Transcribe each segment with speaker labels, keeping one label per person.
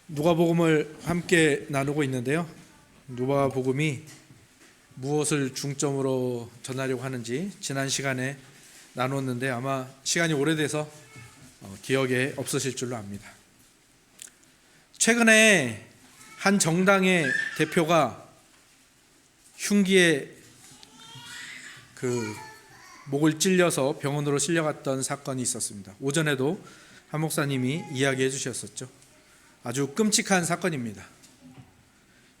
Speaker 1: 누가복음을 함께 나누고 있는데요. 누가복음이 무엇을 중점으로 전하려고 하는지 지난 시간에 나눴는데 아마 시간이 오래돼서 기억에 없으실 줄로 압니다. 최근에 한 정당의 대표가 흉기에 목을 찔려서 병원으로 실려갔던 사건이 있었습니다. 오전에도 한 목사님이 이야기해 주셨었죠. 아주 끔찍한 사건입니다.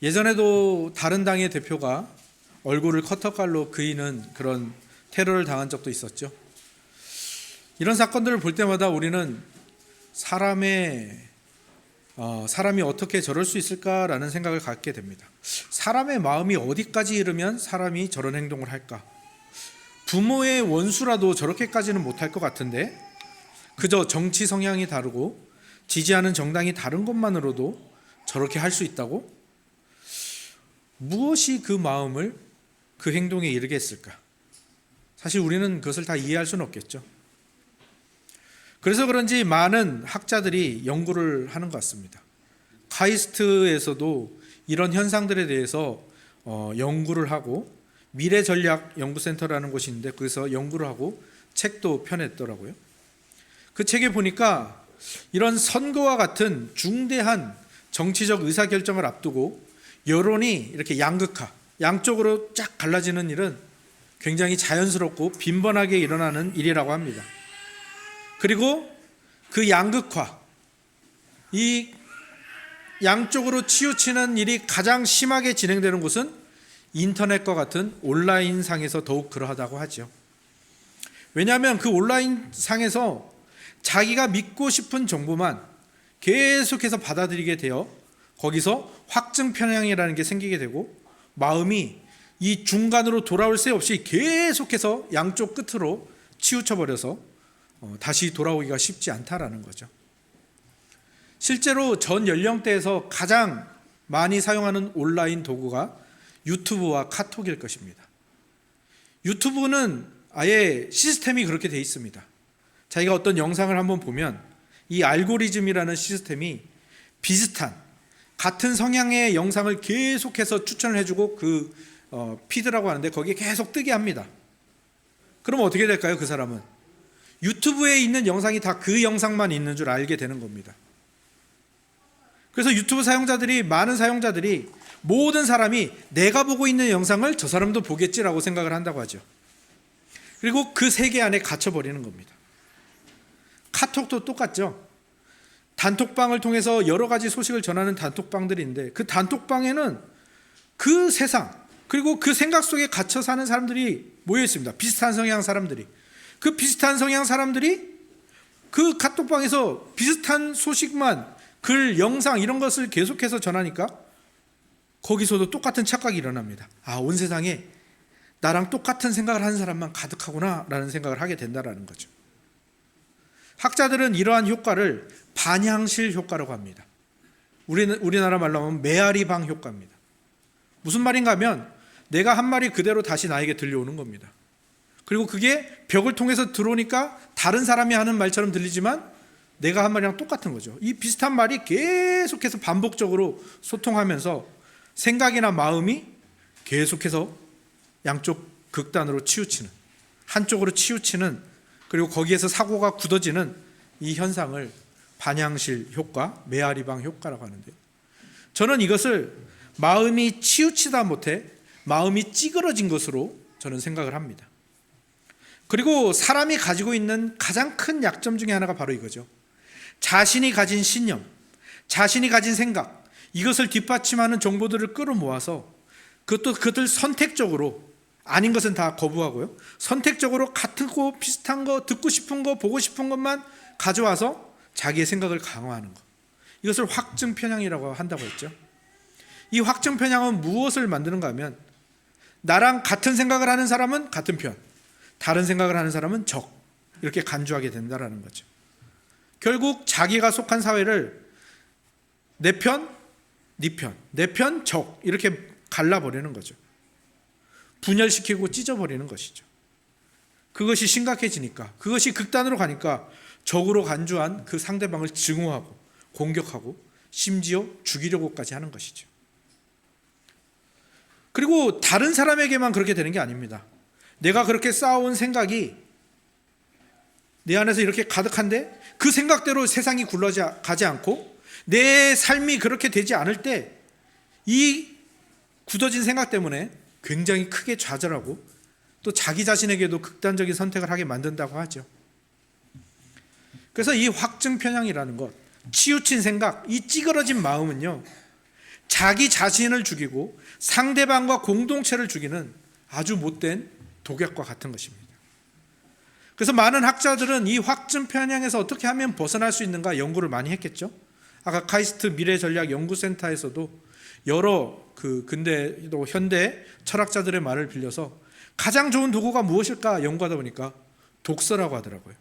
Speaker 1: 예전에도 다른 당의 대표가 얼굴을 커터칼로 그이는 그런 테러를 당한 적도 있었죠. 이런 사건들을 볼 때마다 우리는 사람이 어떻게 저럴 수 있을까라는 생각을 갖게 됩니다. 사람의 마음이 어디까지 이르면 사람이 저런 행동을 할까? 부모의 원수라도 저렇게까지는 못할 것 같은데 그저 정치 성향이 다르고 지지하는 정당이 다른 것만으로도 저렇게 할 수 있다고? 무엇이 그 마음을 그 행동에 이르게 했을까? 사실 우리는 그것을 다 이해할 수는 없겠죠. 그래서 그런지 많은 학자들이 연구를 하는 것 같습니다. 카이스트에서도 이런 현상들에 대해서 연구를 하고 미래전략연구센터라는 곳이 있는데 거기서 연구를 하고 책도 펴냈더라고요. 그 책에 보니까 이런 선거와 같은 중대한 정치적 의사결정을 앞두고 여론이 이렇게 양쪽으로 쫙 갈라지는 일은 굉장히 자연스럽고 빈번하게 일어나는 일이라고 합니다. 그리고 그 양극화, 이 양쪽으로 치우치는 일이 가장 심하게 진행되는 곳은 인터넷과 같은 온라인상에서 더욱 그러하다고 하죠. 왜냐하면 그 온라인상에서 자기가 믿고 싶은 정보만 계속해서 받아들이게 되어 거기서 확증 편향이라는 게 생기게 되고 마음이 이 중간으로 돌아올 새 없이 계속해서 양쪽 끝으로 치우쳐 버려서 다시 돌아오기가 쉽지 않다라는 거죠. 실제로 전 연령대에서 가장 많이 사용하는 온라인 도구가 유튜브와 카톡일 것입니다. 유튜브는 아예 시스템이 그렇게 돼 있습니다. 자기가 어떤 영상을 한번 보면 이 알고리즘이라는 시스템이 비슷한 같은 성향의 영상을 계속해서 추천을 해주고 그 피드라고 하는데 거기에 계속 뜨게 합니다. 그럼 어떻게 될까요? 그 사람은 유튜브에 있는 영상이 다 그 영상만 있는 줄 알게 되는 겁니다. 그래서 유튜브 많은 사용자들이 모든 사람이 내가 보고 있는 영상을 저 사람도 보겠지라고 생각을 한다고 하죠. 그리고 그 세계 안에 갇혀버리는 겁니다. 카톡도 똑같죠. 단톡방을 통해서 여러 가지 소식을 전하는 단톡방들이 있는데 그 단톡방에는 그 세상 그리고 그 생각 속에 갇혀 사는 사람들이 모여 있습니다. 비슷한 성향 사람들이. 그 비슷한 성향 사람들이 그 카톡방에서 비슷한 소식만 글, 영상 이런 것을 계속해서 전하니까 거기서도 똑같은 착각이 일어납니다. 온 세상에 나랑 똑같은 생각을 하는 사람만 가득하구나 라는 생각을 하게 된다는 거죠. 학자들은 이러한 효과를 반향실 효과라고 합니다. 우리나라 말로 하면 메아리방 효과입니다. 무슨 말인가 하면 내가 한 말이 그대로 다시 나에게 들려오는 겁니다. 그리고 그게 벽을 통해서 들어오니까 다른 사람이 하는 말처럼 들리지만 내가 한 말이랑 똑같은 거죠. 이 비슷한 말이 계속해서 반복적으로 소통하면서 생각이나 마음이 계속해서 양쪽 극단으로 치우치는, 한쪽으로 치우치는, 그리고 거기에서 사고가 굳어지는 이 현상을 반향실 효과, 메아리방 효과라고 하는데요. 저는 이것을 마음이 치우치다 못해 마음이 찌그러진 것으로 저는 생각을 합니다. 그리고 사람이 가지고 있는 가장 큰 약점 중에 하나가 바로 이거죠. 자신이 가진 신념, 자신이 가진 생각, 이것을 뒷받침하는 정보들을 끌어모아서 그것들 선택적으로 아닌 것은 다 거부하고요. 선택적으로 같은 거, 비슷한 거, 듣고 싶은 거, 보고 싶은 것만 가져와서 자기의 생각을 강화하는 것. 이것을 확증 편향이라고 한다고 했죠. 이 확증 편향은 무엇을 만드는가 하면 나랑 같은 생각을 하는 사람은 같은 편, 다른 생각을 하는 사람은 적, 이렇게 간주하게 된다는 거죠. 결국 자기가 속한 사회를 내 편, 네 편, 내 편, 적 이렇게 갈라버리는 거죠. 분열시키고 찢어버리는 것이죠. 그것이 심각해지니까, 그것이 극단으로 가니까 적으로 간주한 그 상대방을 증오하고 공격하고 심지어 죽이려고까지 하는 것이죠. 그리고 다른 사람에게만 그렇게 되는 게 아닙니다. 내가 그렇게 쌓아온 생각이 내 안에서 이렇게 가득한데 그 생각대로 세상이 굴러가지 않고 내 삶이 그렇게 되지 않을 때 이 굳어진 생각 때문에 굉장히 크게 좌절하고 또 자기 자신에게도 극단적인 선택을 하게 만든다고 하죠. 그래서 이 확증 편향이라는 것, 치우친 생각, 이 찌그러진 마음은요, 자기 자신을 죽이고 상대방과 공동체를 죽이는 아주 못된 독약과 같은 것입니다. 그래서 많은 학자들은 이 확증 편향에서 어떻게 하면 벗어날 수 있는가 연구를 많이 했겠죠. 아까 카이스트 미래전략연구센터에서도 여러 근대 또 현대 철학자들의 말을 빌려서 가장 좋은 도구가 무엇일까 연구하다 보니까 독서라고 하더라고요.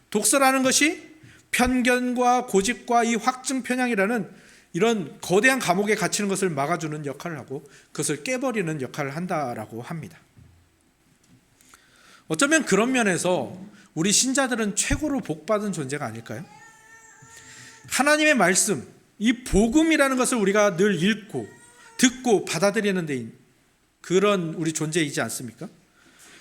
Speaker 1: 독서라는 것이 편견과 고집과 이 확증 편향이라는 이런 거대한 감옥에 갇히는 것을 막아주는 역할을 하고 그것을 깨버리는 역할을 한다라고 합니다. 어쩌면 그런 면에서 우리 신자들은 최고로 복받은 존재가 아닐까요? 하나님의 말씀, 이 복음이라는 것을 우리가 늘 읽고 듣고 받아들이는 데 그런 우리 존재이지 않습니까?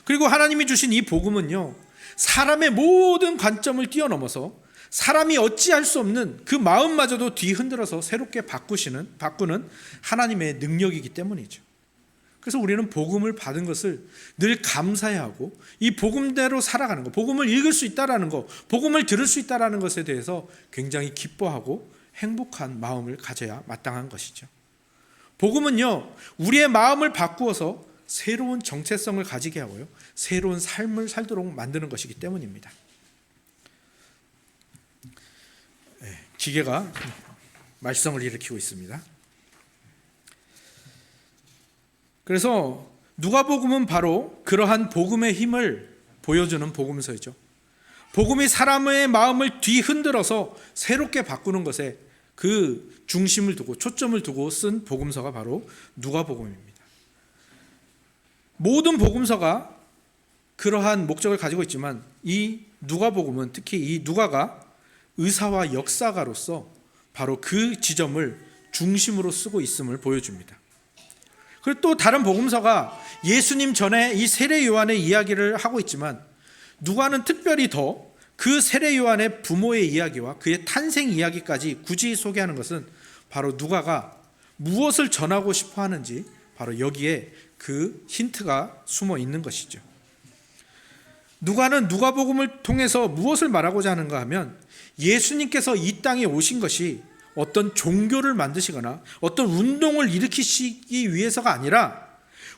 Speaker 1: 그리고 하나님이 주신 이 복음은요, 사람의 모든 관점을 뛰어넘어서 사람이 어찌할 수 없는 그 마음마저도 뒤흔들어서 새롭게 바꾸는 하나님의 능력이기 때문이죠. 그래서 우리는 복음을 받은 것을 늘 감사해야 하고 이 복음대로 살아가는 것, 복음을 읽을 수 있다라는 것, 복음을 들을 수 있다라는 것에 대해서 굉장히 기뻐하고 행복한 마음을 가져야 마땅한 것이죠. 복음은요, 우리의 마음을 바꾸어서 새로운 정체성을 가지게 하고요, 새로운 삶을 살도록 만드는 것이기 때문입니다. 기계가 말썽을 일으키고 있습니다. 그래서 누가복음은 바로 그러한 복음의 힘을 보여주는 복음서이죠. 복음이 사람의 마음을 뒤흔들어서 새롭게 바꾸는 것에 그 중심을 두고 초점을 두고 쓴 복음서가 바로 누가복음입니다. 모든 복음서가 그러한 목적을 가지고 있지만 이 누가복음은 특히 이 누가가 의사와 역사가로서 바로 그 지점을 중심으로 쓰고 있음을 보여줍니다. 그리고 또 다른 복음서가 예수님 전에 이 세례 요한의 이야기를 하고 있지만 누가는 특별히 더 그 세례 요한의 부모의 이야기와 그의 탄생 이야기까지 굳이 소개하는 것은 바로 누가가 무엇을 전하고 싶어 하는지 바로 여기에 그 힌트가 숨어 있는 것이죠. 누가는 누가복음을 통해서 무엇을 말하고자 하는가 하면 예수님께서 이 땅에 오신 것이 어떤 종교를 만드시거나 어떤 운동을 일으키시기 위해서가 아니라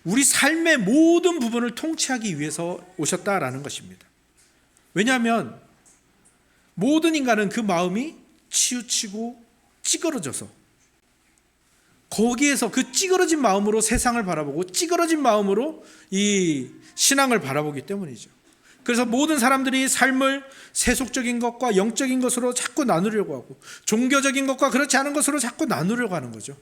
Speaker 1: 우리 삶의 모든 부분을 통치하기 위해서 오셨다라는 것입니다. 왜냐하면 모든 인간은 그 마음이 치우치고 찌그러져서 거기에서 그 찌그러진 마음으로 세상을 바라보고 찌그러진 마음으로 이 신앙을 바라보기 때문이죠. 그래서 모든 사람들이 삶을 세속적인 것과 영적인 것으로 자꾸 나누려고 하고 종교적인 것과 그렇지 않은 것으로 자꾸 나누려고 하는 거죠.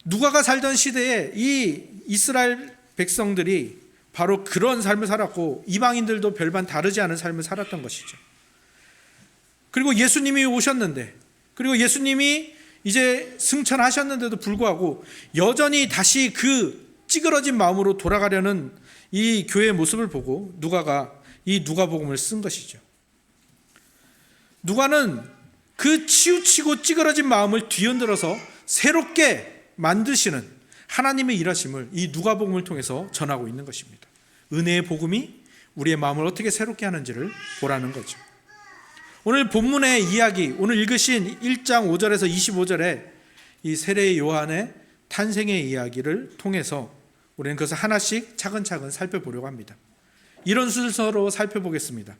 Speaker 1: 누가가 살던 시대에 이 이스라엘 백성들이 바로 그런 삶을 살았고 이방인들도 별반 다르지 않은 삶을 살았던 것이죠. 그리고 예수님이 오셨는데, 그리고 예수님이 이제 승천하셨는데도 불구하고 여전히 다시 그 찌그러진 마음으로 돌아가려는 이 교회의 모습을 보고 누가가 이 누가복음을 쓴 것이죠. 누가는 그 치우치고 찌그러진 마음을 뒤흔들어서 새롭게 만드시는 하나님의 일하심을 이 누가복음을 통해서 전하고 있는 것입니다. 은혜의 복음이 우리의 마음을 어떻게 새롭게 하는지를 보라는 거죠. 오늘 본문의 이야기, 오늘 읽으신 1장 5절에서 25절에 이 세례 요한의 탄생의 이야기를 통해서 우리는 그것을 하나씩 차근차근 살펴보려고 합니다. 이런 순서로 살펴보겠습니다.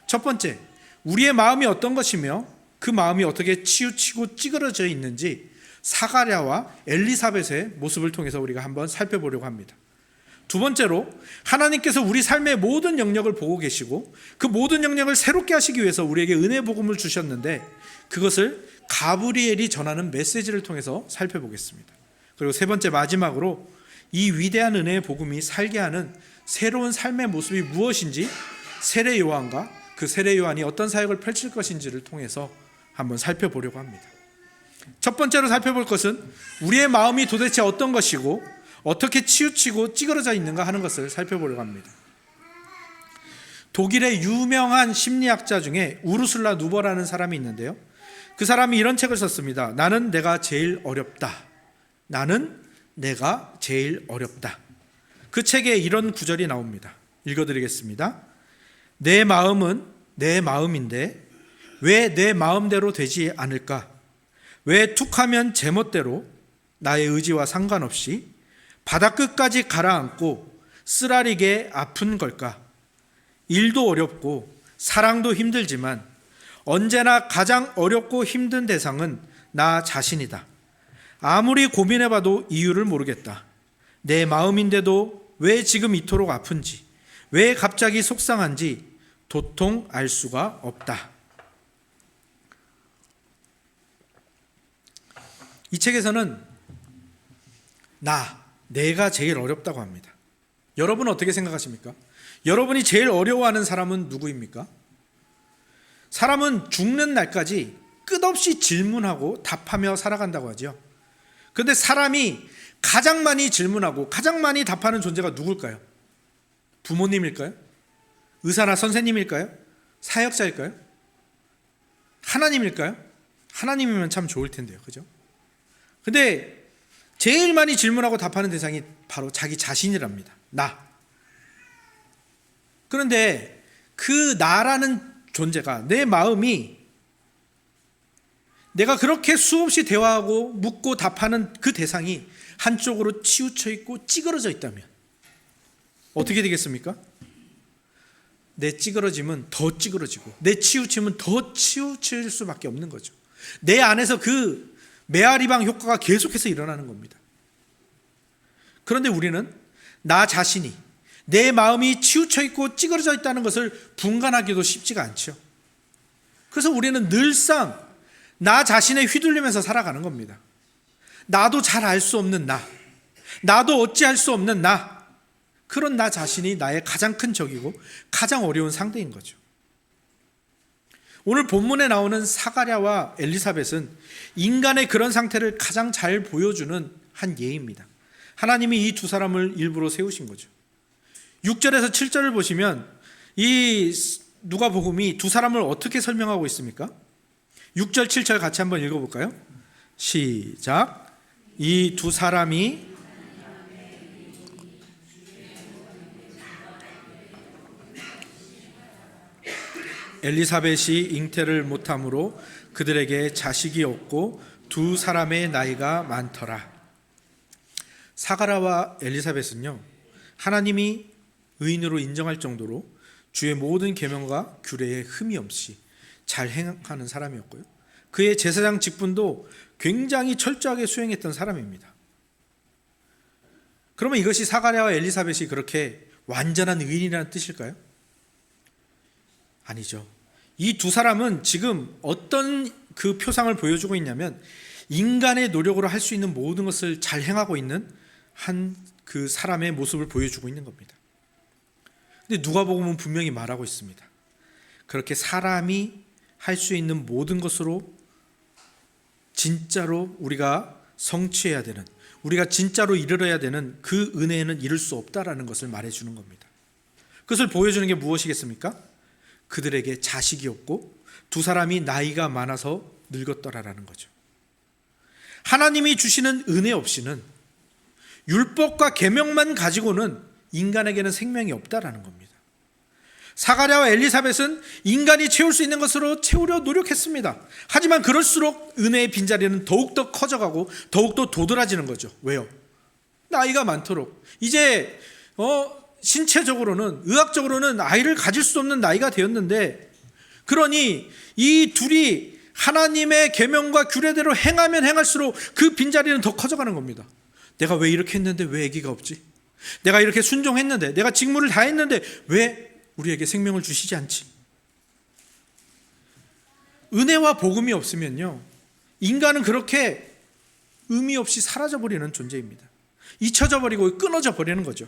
Speaker 1: 첫 번째, 우리의 마음이 어떤 것이며 그 마음이 어떻게 치우치고 찌그러져 있는지 사가랴와 엘리사벳의 모습을 통해서 우리가 한번 살펴보려고 합니다. 두 번째로, 하나님께서 우리 삶의 모든 영역을 보고 계시고 그 모든 영역을 새롭게 하시기 위해서 우리에게 은혜 복음을 주셨는데 그것을 가브리엘이 전하는 메시지를 통해서 살펴보겠습니다. 그리고 세 번째, 마지막으로 이 위대한 은혜의 복음이 살게 하는 새로운 삶의 모습이 무엇인지 세례 요한과 그 세례 요한이 어떤 사역을 펼칠 것인지를 통해서 한번 살펴보려고 합니다. 첫 번째로 살펴볼 것은 우리의 마음이 도대체 어떤 것이고 어떻게 치우치고 찌그러져 있는가 하는 것을 살펴보려고 합니다. 독일의 유명한 심리학자 중에 우르술라 누버라는 사람이 있는데요. 그 사람이 이런 책을 썼습니다. 나는 내가 제일 어렵다. 나는 내가 제일 어렵다. 그 책에 이런 구절이 나옵니다. 읽어드리겠습니다. 내 마음은 내 마음인데 왜 내 마음대로 되지 않을까? 왜 툭하면 제멋대로 나의 의지와 상관없이 바다 끝까지 가라앉고 쓰라리게 아픈 걸까? 일도 어렵고 사랑도 힘들지만 언제나 가장 어렵고 힘든 대상은 나 자신이다. 아무리 고민해봐도 이유를 모르겠다. 내 마음인데도 왜 지금 이토록 아픈지, 왜 갑자기 속상한지 도통 알 수가 없다. 이 책에서는 내가 제일 어렵다고 합니다. 여러분은 어떻게 생각하십니까? 여러분이 제일 어려워하는 사람은 누구입니까? 사람은 죽는 날까지 끝없이 질문하고 답하며 살아간다고 하죠. 그런데 사람이 가장 많이 질문하고 가장 많이 답하는 존재가 누굴까요? 부모님일까요? 의사나 선생님일까요? 사역자일까요? 하나님일까요? 하나님이면 참 좋을 텐데요. 그죠? 근데 제일 많이 질문하고 답하는 대상이 바로 자기 자신이랍니다. 나. 그런데 그 나라는 존재가, 내 마음이 내가 그렇게 수없이 대화하고 묻고 답하는 그 대상이 한쪽으로 치우쳐 있고 찌그러져 있다면 어떻게 되겠습니까? 내 찌그러짐은 더 찌그러지고 내 치우침은 더 치우칠 수밖에 없는 거죠. 내 안에서 그 메아리방 효과가 계속해서 일어나는 겁니다. 그런데 우리는 나 자신이, 내 마음이 치우쳐 있고 찌그러져 있다는 것을 분간하기도 쉽지가 않죠. 그래서 우리는 늘상 나 자신에 휘둘리면서 살아가는 겁니다. 나도 잘 알 수 없는 나, 나도 어찌할 수 없는 나, 그런 나 자신이 나의 가장 큰 적이고 가장 어려운 상대인 거죠. 오늘 본문에 나오는 사가랴와 엘리사벳은 인간의 그런 상태를 가장 잘 보여주는 한 예입니다. 하나님이 이 두 사람을 일부러 세우신 거죠. 6절에서 7절을 보시면 이 누가복음이 두 사람을 어떻게 설명하고 있습니까? 6절 7절 같이 한번 읽어볼까요? 시작. 이 두 사람이 엘리사벳이 잉태를 못함으로 그들에게 자식이 없고 두 사람의 나이가 많더라. 사가랴와 엘리사벳은요, 하나님이 의인으로 인정할 정도로 주의 모든 계명과 규례에 흠이 없이 잘 행하는 사람이었고요, 그의 제사장 직분도 굉장히 철저하게 수행했던 사람입니다. 그러면 이것이 사가랴와 엘리사벳이 그렇게 완전한 의인이라는 뜻일까요? 아니죠. 이 두 사람은 지금 어떤 그 표상을 보여주고 있냐면 인간의 노력으로 할 수 있는 모든 것을 잘 행하고 있는 한 그 사람의 모습을 보여주고 있는 겁니다. 근데 누가복음은 분명히 말하고 있습니다. 그렇게 사람이 할 수 있는 모든 것으로 진짜로 우리가 성취해야 되는, 우리가 진짜로 이르러야 되는 그 은혜에는 이룰 수 없다라는 것을 말해주는 겁니다. 그것을 보여주는 게 무엇이겠습니까? 그들에게 자식이 없고 두 사람이 나이가 많아서 늙었더라라는 거죠. 하나님이 주시는 은혜 없이는, 율법과 계명만 가지고는 인간에게는 생명이 없다라는 겁니다. 사가랴와 엘리사벳은 인간이 채울 수 있는 것으로 채우려 노력했습니다. 하지만 그럴수록 은혜의 빈자리는 더욱더 커져가고 더욱더 도드라지는 거죠. 왜요? 나이가 많도록 이제 신체적으로는, 의학적으로는 아이를 가질 수 없는 나이가 되었는데, 그러니 이 둘이 하나님의 계명과 규례대로 행하면 행할수록 그 빈자리는 더 커져가는 겁니다. 내가 왜 이렇게 했는데 왜 아기가 없지? 내가 이렇게 순종했는데, 내가 직무를 다 했는데 왜 우리에게 생명을 주시지 않지? 은혜와 복음이 없으면요, 인간은 그렇게 의미 없이 사라져버리는 존재입니다. 잊혀져 버리고 끊어져 버리는 거죠.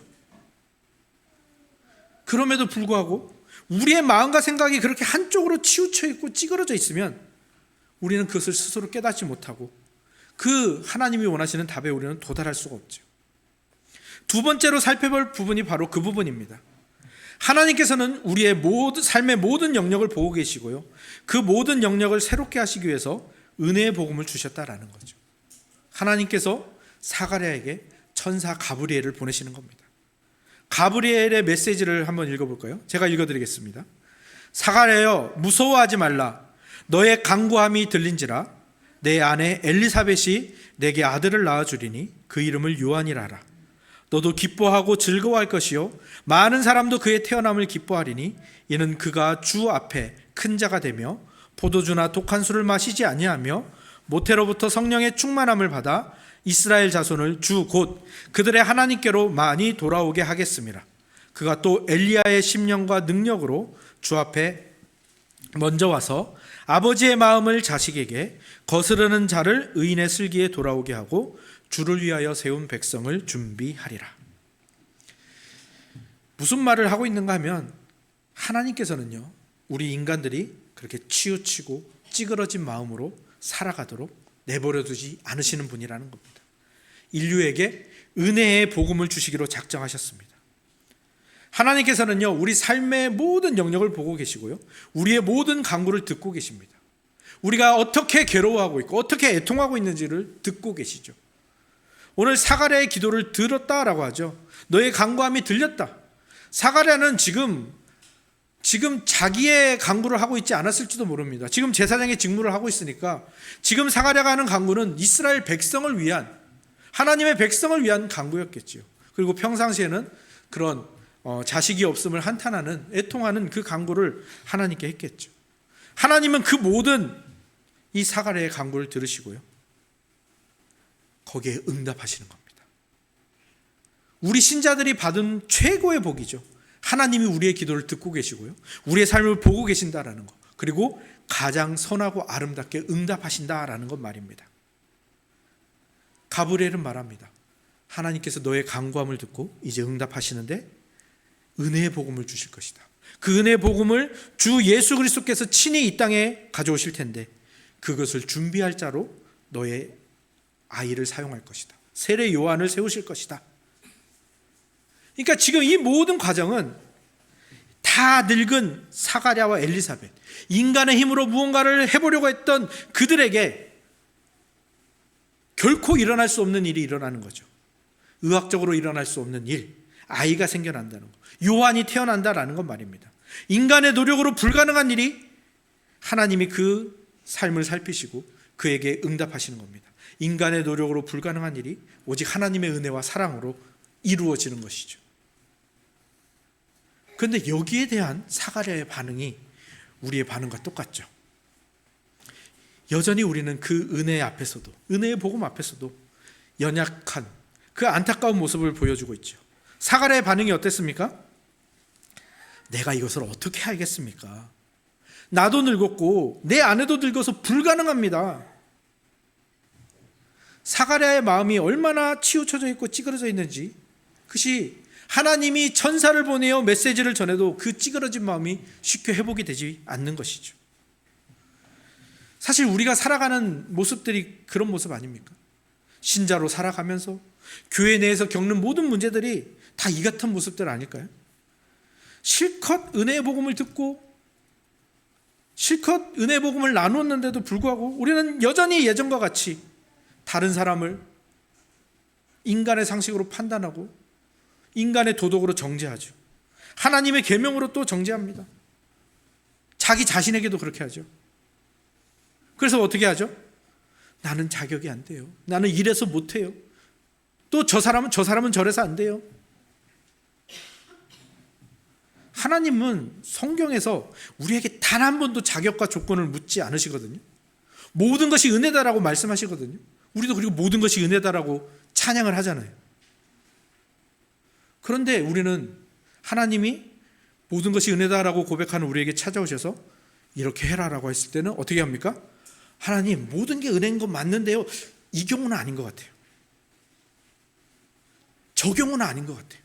Speaker 1: 그럼에도 불구하고 우리의 마음과 생각이 그렇게 한쪽으로 치우쳐 있고 찌그러져 있으면 우리는 그것을 스스로 깨닫지 못하고 그 하나님이 원하시는 답에 우리는 도달할 수가 없죠. 두 번째로 살펴볼 부분이 바로 그 부분입니다. 하나님께서는 우리의 삶의 모든 영역을 보고 계시고요, 그 모든 영역을 새롭게 하시기 위해서 은혜의 복음을 주셨다라는 거죠. 하나님께서 사가랴에게 천사 가브리엘을 보내시는 겁니다. 가브리엘의 메시지를 한번 읽어볼까요? 제가 읽어드리겠습니다. 사가랴여, 무서워하지 말라. 너의 간구함이 들린지라. 내 아내 엘리사벳이 내게 아들을 낳아주리니 그 이름을 요한이라 하라. 너도 기뻐하고 즐거워할 것이요 많은 사람도 그의 태어남을 기뻐하리니 이는 그가 주 앞에 큰 자가 되며 포도주나 독한 술을 마시지 아니하며 모태로부터 성령의 충만함을 받아 이스라엘 자손을 주 곧 그들의 하나님께로 많이 돌아오게 하겠습니다. 그가 또 엘리야의 심령과 능력으로 주 앞에 먼저 와서 아버지의 마음을 자식에게 거스르는 자를 의인의 슬기에 돌아오게 하고 주를 위하여 세운 백성을 준비하리라. 무슨 말을 하고 있는가 하면 하나님께서는요, 우리 인간들이 그렇게 치우치고 찌그러진 마음으로 살아가도록 내버려두지 않으시는 분이라는 겁니다. 인류에게 은혜의 복음을 주시기로 작정하셨습니다. 하나님께서는요, 우리 삶의 모든 영역을 보고 계시고요, 우리의 모든 간구를 듣고 계십니다. 우리가 어떻게 괴로워하고 있고 어떻게 애통하고 있는지를 듣고 계시죠. 오늘 사가랴의 기도를 들었다라고 하죠. 너의 간구함이 들렸다. 사가랴는 지금 자기의 간구를 하고 있지 않았을지도 모릅니다. 지금 제사장의 직무를 하고 있으니까 지금 사가랴가 하는 간구는 이스라엘 백성을 위한, 하나님의 백성을 위한 간구였겠지요. 그리고 평상시에는 그런 자식이 없음을 한탄하는, 애통하는 그 간구를 하나님께 했겠죠. 하나님은 그 모든 이 사가랴의 간구를 들으시고요, 거기에 응답하시는 겁니다. 우리 신자들이 받은 최고의 복이죠. 하나님이 우리의 기도를 듣고 계시고요, 우리의 삶을 보고 계신다라는 것, 그리고 가장 선하고 아름답게 응답하신다라는 것 말입니다. 가브리엘은 말합니다. 하나님께서 너의 간구함을 듣고 이제 응답하시는데 은혜의 복음을 주실 것이다. 그 은혜의 복음을 주 예수 그리스도께서 친히 이 땅에 가져오실 텐데 그것을 준비할 자로 너의 아이를 사용할 것이다. 세례 요한을 세우실 것이다. 그러니까 지금 이 모든 과정은 다 늙은 사가랴와 엘리사벳, 인간의 힘으로 무언가를 해보려고 했던 그들에게 결코 일어날 수 없는 일이 일어나는 거죠. 의학적으로 일어날 수 없는 일, 아이가 생겨난다는 것, 요한이 태어난다라는 것 말입니다. 인간의 노력으로 불가능한 일이 하나님이 그 삶을 살피시고 그에게 응답하시는 겁니다. 인간의 노력으로 불가능한 일이 오직 하나님의 은혜와 사랑으로 이루어지는 것이죠. 그런데 여기에 대한 사가랴의 반응이 우리의 반응과 똑같죠. 여전히 우리는 그 은혜 앞에서도, 은혜의 복음 앞에서도 연약한 그 안타까운 모습을 보여주고 있죠. 사가랴의 반응이 어땠습니까? 내가 이것을 어떻게 알겠습니까? 나도 늙었고 내 아내도 늙어서 불가능합니다. 사가랴의 마음이 얼마나 치우쳐져 있고 찌그러져 있는지, 그것이 하나님이 천사를 보내어 메시지를 전해도 그 찌그러진 마음이 쉽게 회복이 되지 않는 것이죠. 사실 우리가 살아가는 모습들이 그런 모습 아닙니까? 신자로 살아가면서 교회 내에서 겪는 모든 문제들이 다 이 같은 모습들 아닐까요? 실컷 은혜의 복음을 듣고 실컷 은혜의 복음을 나누었는데도 불구하고 우리는 여전히 예전과 같이 다른 사람을 인간의 상식으로 판단하고 인간의 도덕으로 정죄하죠. 하나님의 계명으로 또 정죄합니다. 자기 자신에게도 그렇게 하죠. 그래서 어떻게 하죠? 나는 자격이 안 돼요. 나는 이래서 못해요. 또 저 사람은 저래서 안 돼요. 하나님은 성경에서 우리에게 단 한 번도 자격과 조건을 묻지 않으시거든요. 모든 것이 은혜다라고 말씀하시거든요. 우리도 그리고 모든 것이 은혜다라고 찬양을 하잖아요. 그런데 우리는 하나님이 모든 것이 은혜다라고 고백하는 우리에게 찾아오셔서 이렇게 해라라고 했을 때는 어떻게 합니까? 하나님, 모든 게 은혜인 건 맞는데요, 이 경우는 아닌 것 같아요. 저 경우는 아닌 것 같아요.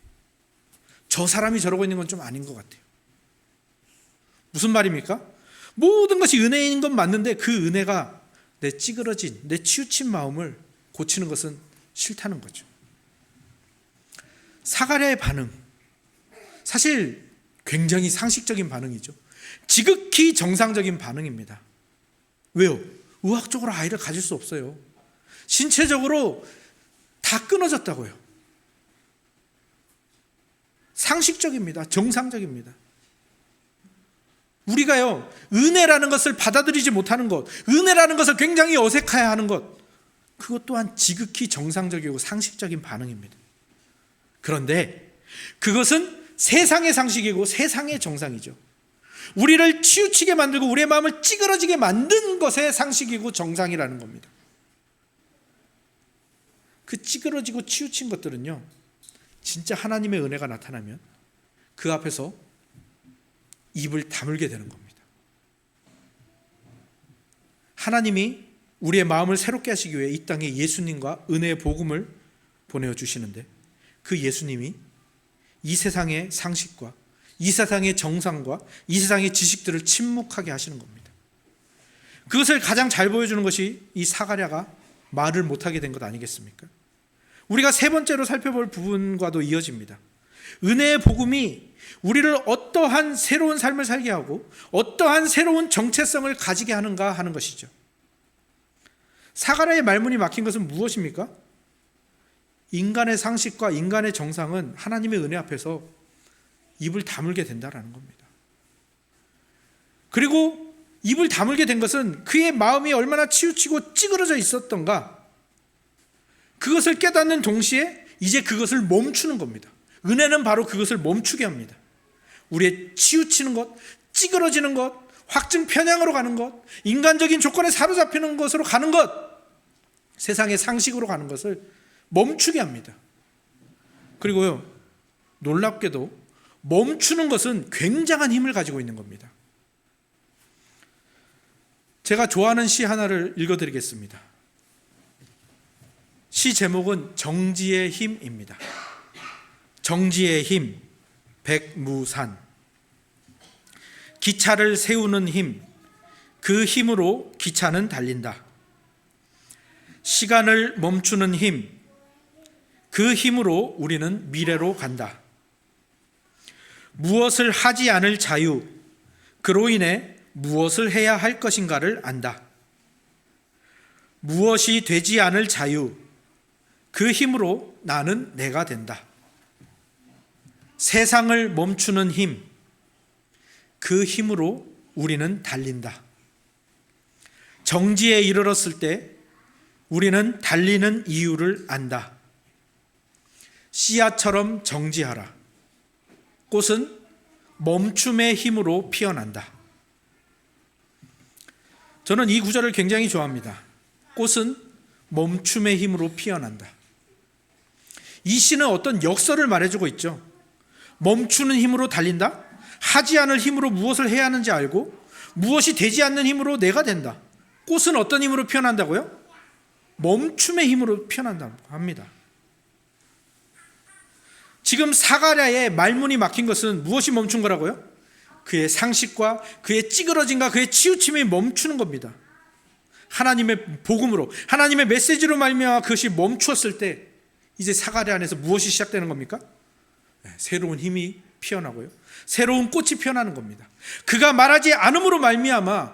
Speaker 1: 저 사람이 저러고 있는 건 좀 아닌 것 같아요. 무슨 말입니까? 모든 것이 은혜인 건 맞는데 그 은혜가 내 찌그러진, 내 치우친 마음을 고치는 것은 싫다는 거죠. 사가랴의 반응, 사실 굉장히 상식적인 반응이죠. 지극히 정상적인 반응입니다. 왜요? 의학적으로 아이를 가질 수 없어요. 신체적으로 다 끊어졌다고요. 상식적입니다. 정상적입니다. 우리가요, 은혜라는 것을 받아들이지 못하는 것, 은혜라는 것을 굉장히 어색해하는 것, 그것 또한 지극히 정상적이고 상식적인 반응입니다. 그런데 그것은 세상의 상식이고 세상의 정상이죠. 우리를 치우치게 만들고 우리의 마음을 찌그러지게 만든 것의 상식이고 정상이라는 겁니다. 그 찌그러지고 치우친 것들은요, 진짜 하나님의 은혜가 나타나면 그 앞에서 입을 다물게 되는 겁니다. 하나님이 우리의 마음을 새롭게 하시기 위해 이 땅에 예수님과 은혜의 복음을 보내주시는데, 그 예수님이 이 세상의 상식과 이 세상의 정상과 이 세상의 지식들을 침묵하게 하시는 겁니다. 그것을 가장 잘 보여주는 것이 이 사가랴가 말을 못하게 된 것 아니겠습니까? 우리가 세 번째로 살펴볼 부분과도 이어집니다. 은혜의 복음이 우리를 어떠한 새로운 삶을 살게 하고 어떠한 새로운 정체성을 가지게 하는가 하는 것이죠. 사가랴의 말문이 막힌 것은 무엇입니까? 인간의 상식과 인간의 정상은 하나님의 은혜 앞에서 입을 다물게 된다는 겁니다. 그리고 입을 다물게 된 것은 그의 마음이 얼마나 치우치고 찌그러져 있었던가, 그것을 깨닫는 동시에 이제 그것을 멈추는 겁니다. 은혜는 바로 그것을 멈추게 합니다. 우리의 치우치는 것, 찌그러지는 것, 확증 편향으로 가는 것, 인간적인 조건에 사로잡히는 것으로 가는 것, 세상의 상식으로 가는 것을 멈추게 합니다. 그리고요, 놀랍게도 멈추는 것은 굉장한 힘을 가지고 있는 겁니다. 제가 좋아하는 시 하나를 읽어드리겠습니다. 시 제목은 정지의 힘입니다. 정지의 힘, 백무산. 기차를 세우는 힘, 그 힘으로 기차는 달린다. 시간을 멈추는 힘, 그 힘으로 우리는 미래로 간다. 무엇을 하지 않을 자유, 그로 인해 무엇을 해야 할 것인가를 안다. 무엇이 되지 않을 자유, 그 힘으로 나는 내가 된다. 세상을 멈추는 힘, 그 힘으로 우리는 달린다. 정지에 이르렀을 때 우리는 달리는 이유를 안다. 씨앗처럼 정지하라. 꽃은 멈춤의 힘으로 피어난다. 저는 이 구절을 굉장히 좋아합니다. 꽃은 멈춤의 힘으로 피어난다. 이 시는 어떤 역설을 말해주고 있죠. 멈추는 힘으로 달린다. 하지 않을 힘으로 무엇을 해야 하는지 알고 무엇이 되지 않는 힘으로 내가 된다. 꽃은 어떤 힘으로 피어난다고요? 멈춤의 힘으로 피어난다고 합니다. 지금 사가랴의 말문이 막힌 것은 무엇이 멈춘 거라고요? 그의 상식과 그의 찌그러짐과 그의 치우침이 멈추는 겁니다. 하나님의 복음으로, 하나님의 메시지로 말미암아 그것이 멈추었을 때 이제 사가랴 안에서 무엇이 시작되는 겁니까? 새로운 힘이 피어나고요, 새로운 꽃이 피어나는 겁니다. 그가 말하지 않음으로 말미암아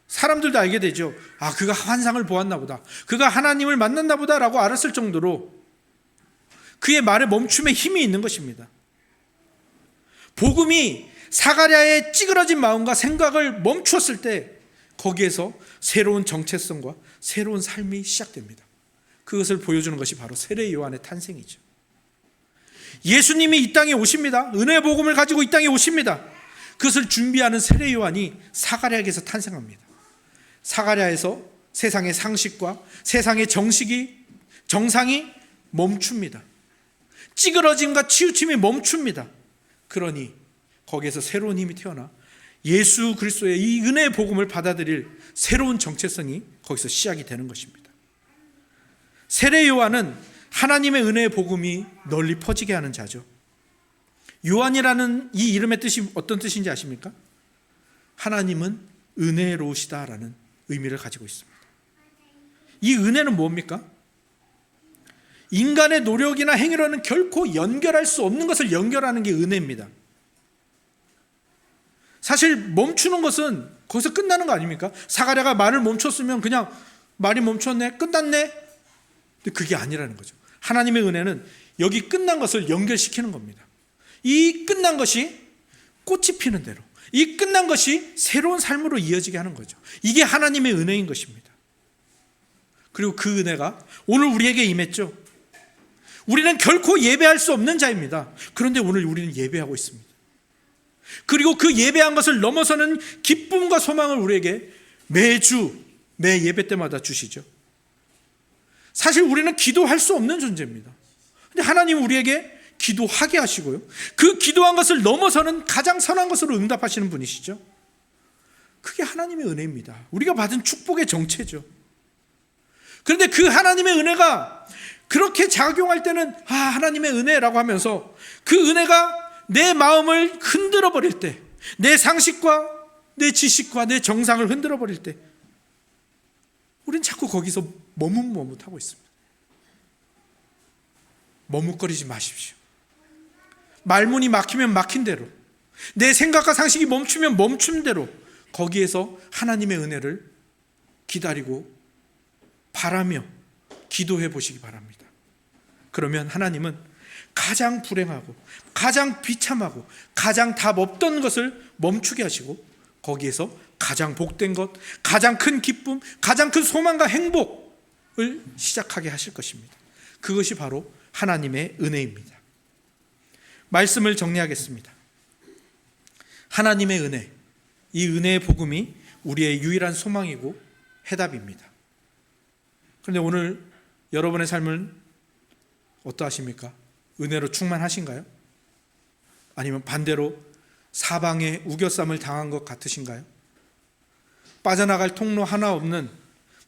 Speaker 1: 사람들도 알게 되죠. 아, 그가 환상을 보았나 보다, 그가 하나님을 만났나 보다라고 알았을 정도로 그의 말에 멈춤의 힘이 있는 것입니다. 복음이 사가랴의 찌그러진 마음과 생각을 멈추었을 때 거기에서 새로운 정체성과 새로운 삶이 시작됩니다. 그것을 보여주는 것이 바로 세례 요한의 탄생이죠. 예수님이 이 땅에 오십니다. 은혜의 복음을 가지고 이 땅에 오십니다. 그것을 준비하는 세례 요한이 사가랴에게서 탄생합니다. 사가랴에서 세상의 상식과 세상의 정상이 멈춥니다. 찌그러짐과 치우침이 멈춥니다. 그러니 거기에서 새로운 힘이 태어나 예수 그리스도의 이 은혜의 복음을 받아들일 새로운 정체성이 거기서 시작이 되는 것입니다. 세례 요한은 하나님의 은혜의 복음이 널리 퍼지게 하는 자죠. 요한이라는 이 이름의 뜻이 어떤 뜻인지 아십니까? 하나님은 은혜로우시다라는 의미를 가지고 있습니다. 이 은혜는 뭡니까? 인간의 노력이나 행위로는 결코 연결할 수 없는 것을 연결하는 게 은혜입니다. 사실 멈추는 것은 거기서 끝나는 거 아닙니까? 사가랴가 말을 멈췄으면 그냥 말이 멈췄네, 끝났네. 근데 그게 아니라는 거죠. 하나님의 은혜는 여기 끝난 것을 연결시키는 겁니다. 이 끝난 것이 꽃이 피는 대로, 이 끝난 것이 새로운 삶으로 이어지게 하는 거죠. 이게 하나님의 은혜인 것입니다. 그리고 그 은혜가 오늘 우리에게 임했죠. 우리는 결코 예배할 수 없는 자입니다. 그런데 오늘 우리는 예배하고 있습니다. 그리고 그 예배한 것을 넘어서는 기쁨과 소망을 우리에게 매주 매 예배 때마다 주시죠. 사실 우리는 기도할 수 없는 존재입니다. 근데 하나님은 우리에게 기도하게 하시고요, 그 기도한 것을 넘어서는 가장 선한 것으로 응답하시는 분이시죠. 그게 하나님의 은혜입니다. 우리가 받은 축복의 정체죠. 그런데 그 하나님의 은혜가 그렇게 작용할 때는 하나님의 은혜라고 하면서 그 은혜가 내 마음을 흔들어 버릴 때, 내 상식과 내 지식과 내 정상을 흔들어 버릴 때 우린 자꾸 거기서 머뭇머뭇하고 있습니다. 머뭇거리지 마십시오. 말문이 막히면 막힌 대로, 내 생각과 상식이 멈추면 멈춘 대로 거기에서 하나님의 은혜를 기다리고 바라며 기도해 보시기 바랍니다. 그러면 하나님은 가장 불행하고 가장 비참하고 가장 답 없던 것을 멈추게 하시고 거기에서 가장 복된 것, 가장 큰 기쁨, 가장 큰 소망과 행복을 시작하게 하실 것입니다. 그것이 바로 하나님의 은혜입니다. 말씀을 정리하겠습니다. 하나님의 은혜, 이 은혜의 복음이 우리의 유일한 소망이고 해답입니다. 그런데 오늘 여러분의 삶은 어떠하십니까? 은혜로 충만하신가요? 아니면 반대로 사방에 우겨쌈을 당한 것 같으신가요? 빠져나갈 통로 하나 없는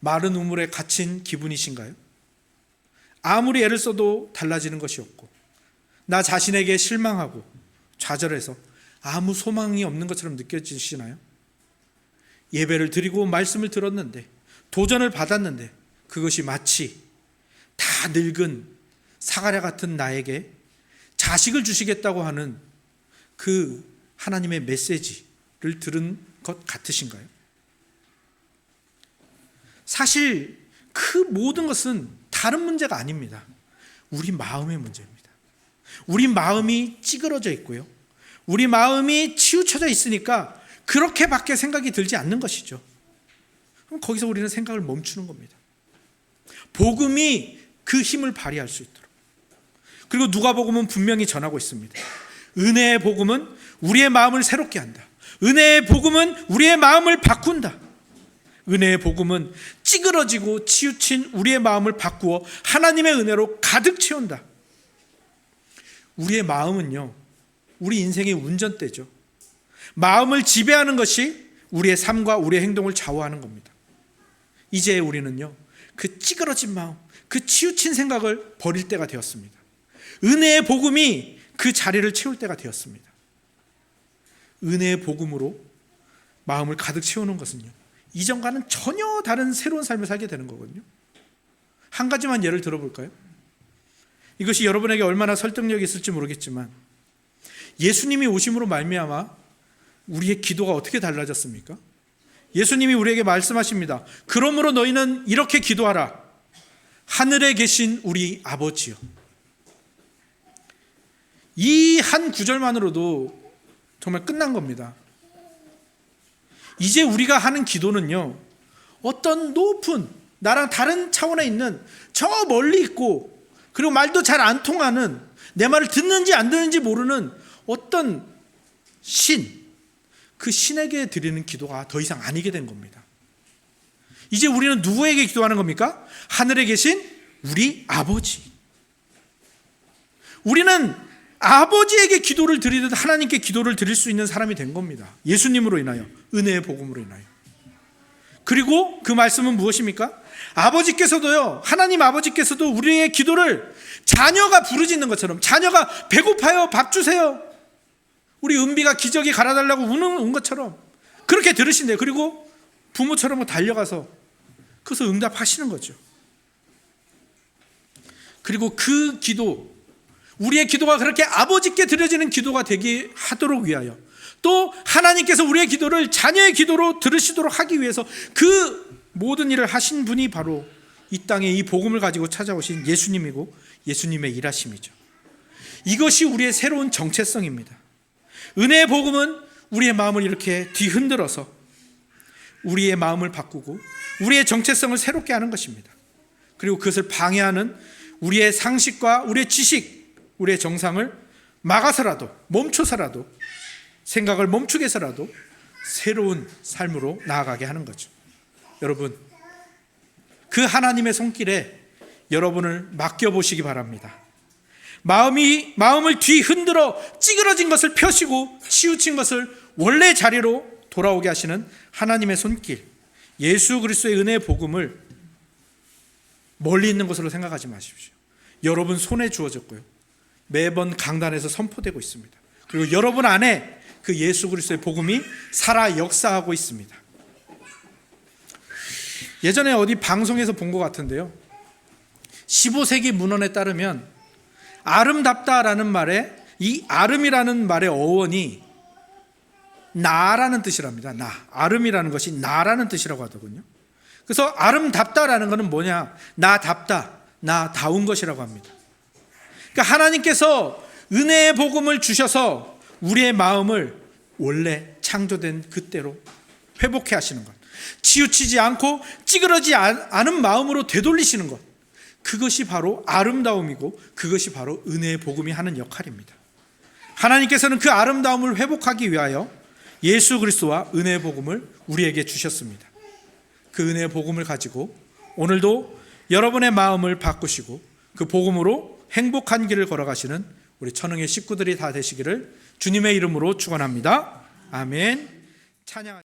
Speaker 1: 마른 우물에 갇힌 기분이신가요? 아무리 애를 써도 달라지는 것이 없고 나 자신에게 실망하고 좌절해서 아무 소망이 없는 것처럼 느껴지시나요? 예배를 드리고 말씀을 들었는데, 도전을 받았는데 그것이 마치 다 늙은 사가랴 같은 나에게 자식을 주시겠다고 하는 그 하나님의 메시지를 들은 것 같으신가요? 사실 그 모든 것은 다른 문제가 아닙니다. 우리 마음의 문제입니다. 우리 마음이 찌그러져 있고요, 우리 마음이 치우쳐져 있으니까 그렇게밖에 생각이 들지 않는 것이죠. 그럼 거기서 우리는 생각을 멈추는 겁니다. 복음이 그 힘을 발휘할 수 있도록. 그리고 누가복음은 분명히 전하고 있습니다. 은혜의 복음은 우리의 마음을 새롭게 한다. 은혜의 복음은 우리의 마음을 바꾼다. 은혜의 복음은 찌그러지고 치우친 우리의 마음을 바꾸어 하나님의 은혜로 가득 채운다. 우리의 마음은요, 우리 인생의 운전대죠. 마음을 지배하는 것이 우리의 삶과 우리의 행동을 좌우하는 겁니다. 이제 우리는요, 그 찌그러진 마음, 그 치우친 생각을 버릴 때가 되었습니다. 은혜의 복음이 그 자리를 채울 때가 되었습니다. 은혜의 복음으로 마음을 가득 채우는 것은요, 이전과는 전혀 다른 새로운 삶을 살게 되는 거거든요. 한 가지만 예를 들어볼까요? 이것이 여러분에게 얼마나 설득력이 있을지 모르겠지만, 예수님이 오심으로 말미암아 우리의 기도가 어떻게 달라졌습니까? 예수님이 우리에게 말씀하십니다. 그러므로 너희는 이렇게 기도하라. 하늘에 계신 우리 아버지요. 이 한 구절만으로도 정말 끝난 겁니다. 이제 우리가 하는 기도는요, 어떤 높은 나랑 다른 차원에 있는 저 멀리 있고 그리고 말도 잘 안 통하는, 내 말을 듣는지 안 듣는지 모르는 어떤 신, 그 신에게 드리는 기도가 더 이상 아니게 된 겁니다. 이제 우리는 누구에게 기도하는 겁니까? 하늘에 계신 우리 아버지. 우리는 아버지에게 기도를 드리듯 하나님께 기도를 드릴 수 있는 사람이 된 겁니다. 예수님으로 인하여, 은혜의 복음으로 인하여. 그리고 그 말씀은 무엇입니까? 아버지께서도요, 하나님 아버지께서도 우리의 기도를 자녀가 부르짖는 것처럼, 자녀가 배고파요, 밥 주세요, 우리 은비가 기저귀 갈아달라고 우는 것처럼 그렇게 들으신대요. 그리고 부모처럼 달려가서 그것을 응답하시는 거죠. 그리고 그 기도, 우리의 기도가 그렇게 아버지께 드려지는 기도가 되게 하도록 위하여, 또 하나님께서 우리의 기도를 자녀의 기도로 들으시도록 하기 위해서 그 모든 일을 하신 분이 바로 이 땅에 이 복음을 가지고 찾아오신 예수님이고 예수님의 일하심이죠. 이것이 우리의 새로운 정체성입니다. 은혜의 복음은 우리의 마음을 이렇게 뒤흔들어서 우리의 마음을 바꾸고 우리의 정체성을 새롭게 하는 것입니다. 그리고 그것을 방해하는 우리의 상식과 우리의 지식, 우리의 정상을 막아서라도, 멈춰서라도, 생각을 멈추게 해서라도 새로운 삶으로 나아가게 하는 거죠. 여러분, 그 하나님의 손길에 여러분을 맡겨보시기 바랍니다. 마음을 뒤흔들어 찌그러진 것을 펴시고 치우친 것을 원래 자리로 돌아오게 하시는 하나님의 손길, 예수 그리스도의 은혜의 복음을 멀리 있는 것으로 생각하지 마십시오. 여러분 손에 주어졌고요, 매번 강단에서 선포되고 있습니다. 그리고 여러분 안에 그 예수 그리스도의 복음이 살아 역사하고 있습니다. 예전에 어디 방송에서 본 것 같은데요, 15세기 문헌에 따르면 아름답다라는 말에, 이 아름이라는 말의 어원이 나라는 뜻이랍니다. 나, 아름이라는 것이 나라는 뜻이라고 하더군요. 그래서 아름답다라는 것은 뭐냐, 나답다, 나다운 것이라고 합니다. 그러니까 하나님께서 은혜의 복음을 주셔서 우리의 마음을 원래 창조된 그때로 회복해 하시는 것, 치우치지 않고 찌그러지 않은 마음으로 되돌리시는 것, 그것이 바로 아름다움이고 그것이 바로 은혜의 복음이 하는 역할입니다. 하나님께서는 그 아름다움을 회복하기 위하여 예수 그리스도와 은혜의 복음을 우리에게 주셨습니다. 그 은혜의 복음을 가지고 오늘도 여러분의 마음을 바꾸시고 그 복음으로 행복한 길을 걸어가시는 우리 천흥의 식구들이 다 되시기를 주님의 이름으로 축원합니다. 아멘. 찬양.